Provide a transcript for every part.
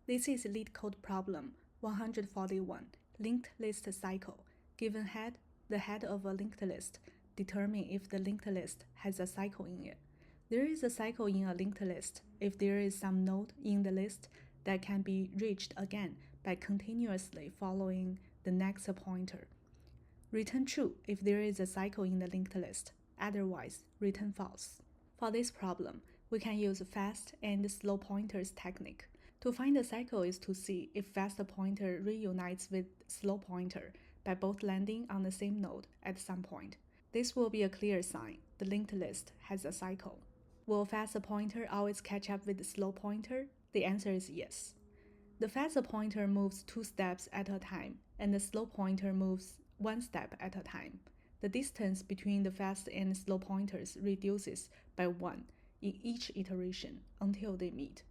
This is LeetCode problem 141, linked list cycle. Given head, the head of a linked list, determine if the linked list has a cycle in it. There is a cycle in a linked list if there is some node in the list that can be reached again by continuously following the next pointer. Return true if there is a cycle in the linked list, otherwise return false. For this problem, we can use fast and slow pointers technique. To find the cycle is to see if fast pointer reunites with slow pointer by both landing on the same node at some point. This will be a clear sign the linked list has a cycle. Will fast pointer always catch up with the slow pointer? The answer is yes. The fast pointer moves 2 steps at a time, and the slow pointer moves 1 step at a time. The distance between the fast and slow pointers reduces by 1 in each iteration until they meet.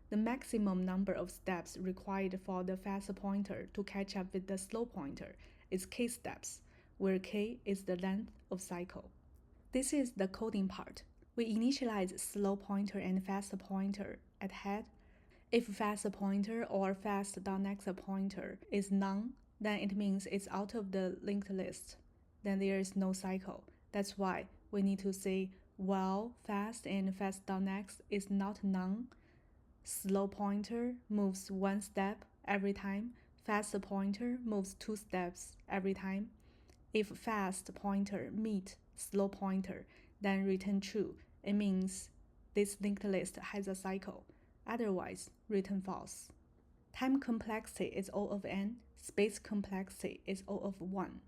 The maximum number of steps required for the fast pointer to catch up with the slow pointer is k steps, where k is the length of cycle. This is the coding part. We initialize slow pointer and fast pointer at head. If fast pointer or fast.next pointer is none, then it means it's out of the linked list. Then there is no cycle. That's why we need to say, while fast and fast.next is not none, slow pointer moves 1 step every time, fast pointer moves 2 steps every time. If fast pointer meet slow pointer, then return true. It means this linked list has a cycle. Otherwise, return false. Time complexity is O of n, space complexity is O of 1.